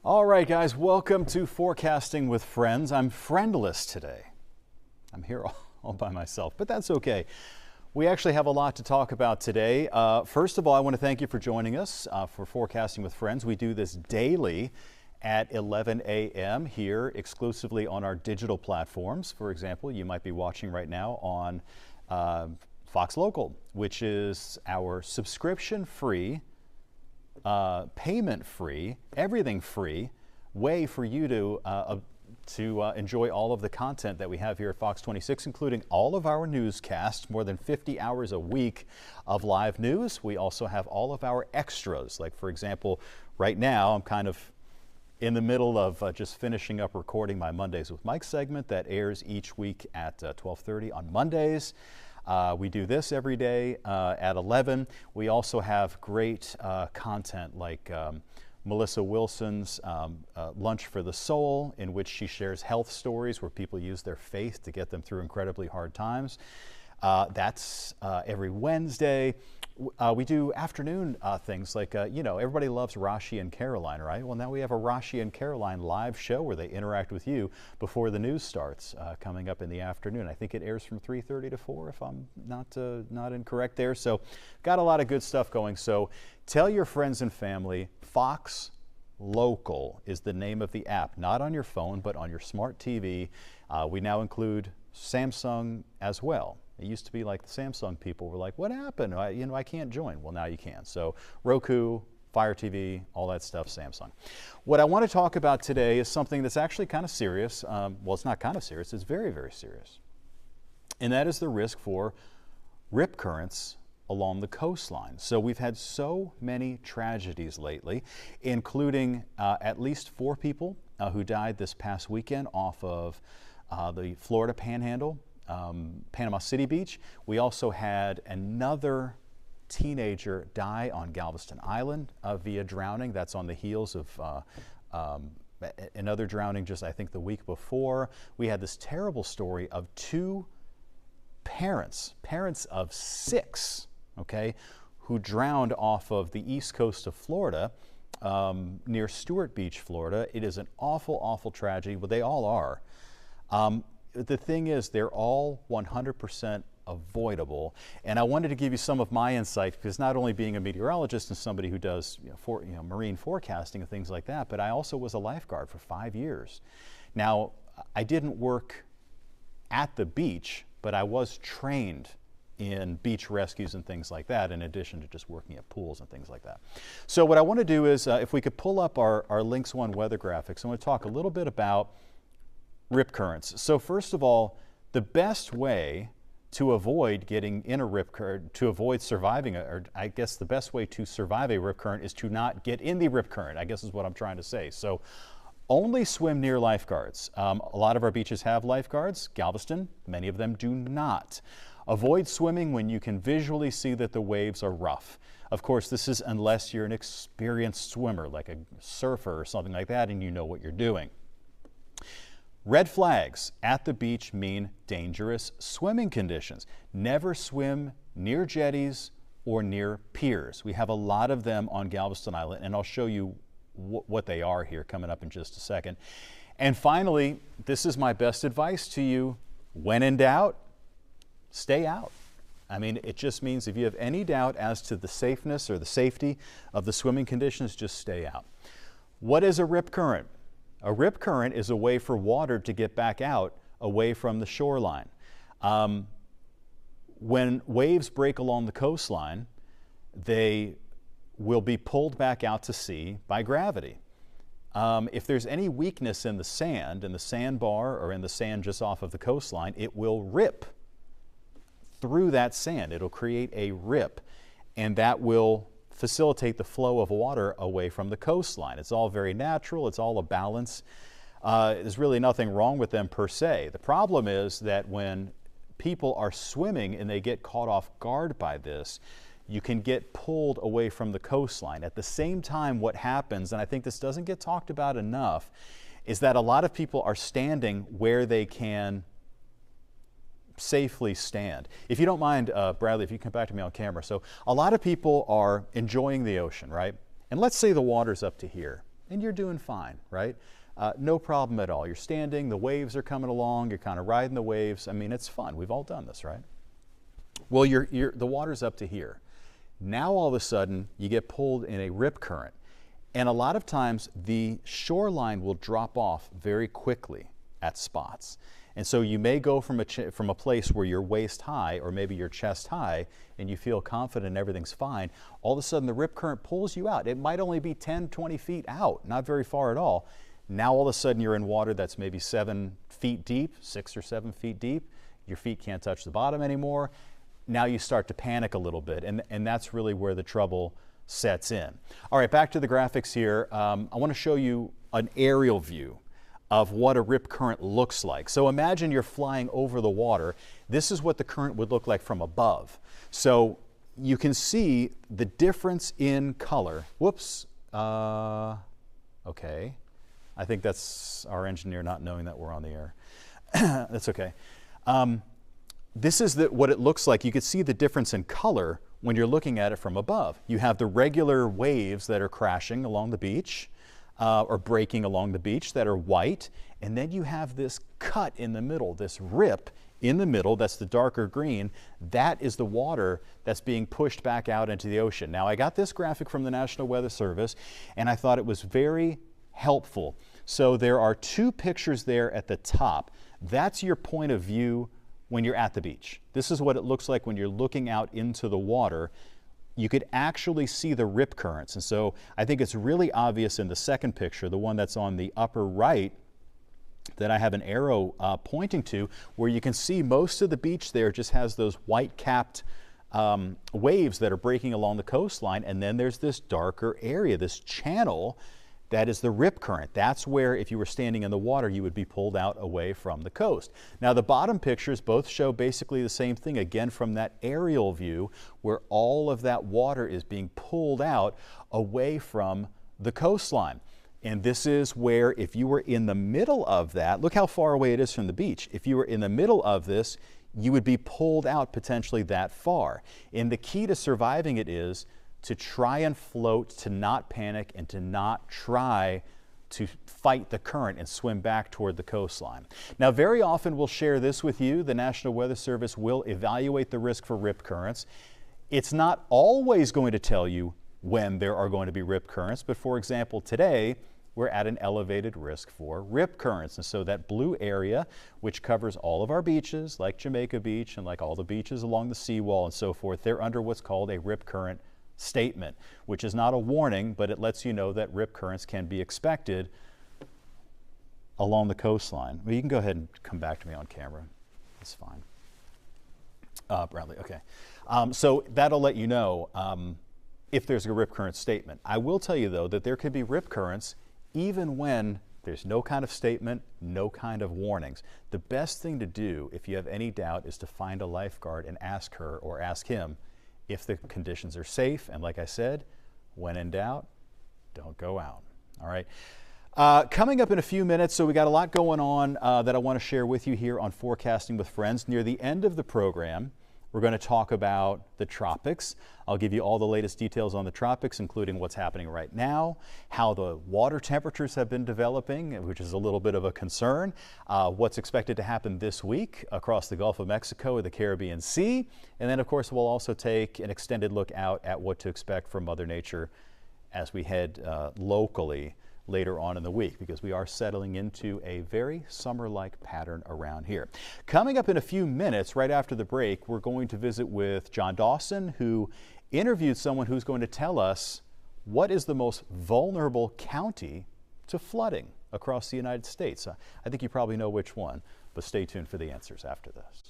All right, guys, welcome to Forecasting with Friends. I'm friendless today. I'm here all by myself, but that's okay. We actually have a lot to talk about today. First of all, I want to thank you for joining us for Forecasting with Friends. We do this daily at 11 a.m. here exclusively on our digital platforms. For example, you might be watching right now on Fox Local, which is our subscription-free, payment-free, everything-free way for you to enjoy all of the content that we have here at Fox 26, including all of our newscasts, more than 50 hours a week of live news. We also have all of our extras. Like, for example, right now I'm kind of in the middle of just finishing up recording my Mondays with Mike segment that airs each week at 12:30 on Mondays. We do this every day at 11. We also have great content like Melissa Wilson's Lunch for the Soul, in which she shares health stories where people use their faith to get them through incredibly hard times. That's every Wednesday. We do afternoon things like, everybody loves Rashi and Caroline, right? Well, now we have a Rashi and Caroline live show where they interact with you before the news starts coming up in the afternoon. I think it airs from 3:30 to 4 if I'm not incorrect there. So got a lot of good stuff going. So tell your friends and family, Fox Local is the name of the app, not on your phone, but on your smart TV. We now include Samsung as well. It used to be like the Samsung people were like, what happened? I can't join. Well, now you can. So Roku, Fire TV, all that stuff, Samsung. What I want to talk about today is something that's actually kind of serious. Well, it's not kind of serious. It's very, very serious. And that is the risk for rip currents along the coastline. So we've had so many tragedies lately, including at least 4 people who died this past weekend off of the Florida Panhandle. Panama City Beach. We also had another teenager die on Galveston Island via drowning. That's on the heels of another drowning just, I think, the week before. We had this terrible story of 2 parents of 6, okay, who drowned off of the east coast of Florida near Stewart Beach, Florida. It is an awful, awful tragedy. Well, they all are. The thing is, they're all 100% avoidable. And I wanted to give you some of my insight, because not only being a meteorologist and somebody who does marine forecasting and things like that, but I also was a lifeguard for 5 years. Now, I didn't work at the beach, but I was trained in beach rescues and things like that, in addition to just working at pools and things like that. So what I want to do is, if we could pull up our Lynx 1 weather graphics, I want to talk a little bit about rip currents. So first of all, the best way to avoid getting in a rip current, to avoid surviving, or I guess the best way to survive a rip current is to not get in the rip current, I guess is what I'm trying to say. So only swim near lifeguards. A lot of our beaches have lifeguards. Galveston, many of them do not. Avoid swimming when you can visually see that the waves are rough. Of course, this is unless you're an experienced swimmer, like a surfer or something like that, and you know what you're doing. Red flags at the beach mean dangerous swimming conditions. Never swim near jetties or near piers. We have a lot of them on Galveston Island, and I'll show you what they are here coming up in just a second. And finally, this is my best advice to you. When in doubt, stay out. I mean, it just means if you have any doubt as to the safeness or the safety of the swimming conditions, just stay out. What is a rip current? A rip current is a way for water to get back out away from the shoreline. When waves break along the coastline, they will be pulled back out to sea by gravity. If there's any weakness in the sandbar or in the sand just off of the coastline, it will rip through that sand. It'll create a rip, and that will facilitate the flow of water away from the coastline. It's all very natural. It's all a balance. There's really nothing wrong with them per se. The problem is that when people are swimming and they get caught off guard by this, you can get pulled away from the coastline. At the same time, what happens, and I think this doesn't get talked about enough, is that a lot of people are standing where they can safely stand. If you don't mind, Bradley, if you come back to me on camera. So a lot of people are enjoying the ocean, right? And let's say the water's up to here. and you're doing fine, right? No problem at all. You're standing, the waves are coming along, you're kind of riding the waves. I mean, it's fun. We've all done this, right? Well, the water's up to here. Now all of a sudden, you get pulled in a rip current. And a lot of times, the shoreline will drop off very quickly at spots. And so you may go from a place where you're waist high or maybe you're chest high and you feel confident everything's fine. All of a sudden, the rip current pulls you out. It might only be 10, 20 feet out, not very far at all. Now all of a sudden you're in water that's maybe 7 feet deep, 6 or 7 feet deep. Your feet can't touch the bottom anymore. Now you start to panic a little bit, and that's really where the trouble sets in. All right, back to the graphics here. I want to show you an aerial view of what a rip current looks like. So imagine you're flying over the water. This is what the current would look like from above. So you can see the difference in color. Whoops. Okay. I think that's our engineer not knowing that we're on the air. That's okay. This is what it looks like. You can see the difference in color when you're looking at it from above. You have the regular waves that are crashing along the beach or breaking along the beach that are white, and then you have this cut in the middle, this rip in the middle, that's the darker green. That is the water that's being pushed back out into the ocean. Now, I got this graphic from the National Weather Service, and I thought it was very helpful. So there are 2 pictures there at the top. That's your point of view when you're at the beach. This is what it looks like when you're looking out into the water. You could actually see the rip currents. And so I think it's really obvious in the second picture, the one that's on the upper right, that I have an arrow pointing to, where you can see most of the beach there just has those white capped waves that are breaking along the coastline. And then there's this darker area, this channel, that is the rip current. That's where, if you were standing in the water, you would be pulled out away from the coast. Now, the bottom pictures both show basically the same thing, again, from that aerial view, where all of that water is being pulled out away from the coastline. And this is where, if you were in the middle of that, look how far away it is from the beach. If you were in the middle of this, you would be pulled out potentially that far. And the key to surviving it is to try and float, to not panic, and to not try to fight the current and swim back toward the coastline. Now, very often we'll share this with you. The National Weather Service will evaluate the risk for rip currents. It's not always going to tell you when there are going to be rip currents, but for example, today we're at an elevated risk for rip currents. And so that blue area, which covers all of our beaches, like Jamaica Beach and like all the beaches along the seawall and so forth, they're under what's called a rip current statement, which is not a warning, but it lets you know that rip currents can be expected along the coastline. Well, you can go ahead and come back to me on camera. That's fine. Bradley, okay. So that'll let you know if there's a rip current statement. I will tell you, though, that there could be rip currents even when there's no kind of statement, no kind of warnings. The best thing to do, if you have any doubt, is to find a lifeguard and ask her or ask him if the conditions are safe. And like I said, when in doubt, don't go out. All right. Coming up in a few minutes, so we got a lot going on that I want to share with you here on Forecasting with Friends. Near the end of the program, we're going to talk about the tropics. I'll give you all the latest details on the tropics, including what's happening right now, how the water temperatures have been developing, which is a little bit of a concern, what's expected to happen this week across the Gulf of Mexico or the Caribbean Sea. And then, of course, we'll also take an extended look out at what to expect from Mother Nature as we head locally later on in the week, because we are settling into a very summer-like pattern around here. Coming up in a few minutes, right after the break, we're going to visit with John Dawson, who interviewed someone who's going to tell us what is the most vulnerable county to flooding across the United States. I think you probably know which one, but stay tuned for the answers after this.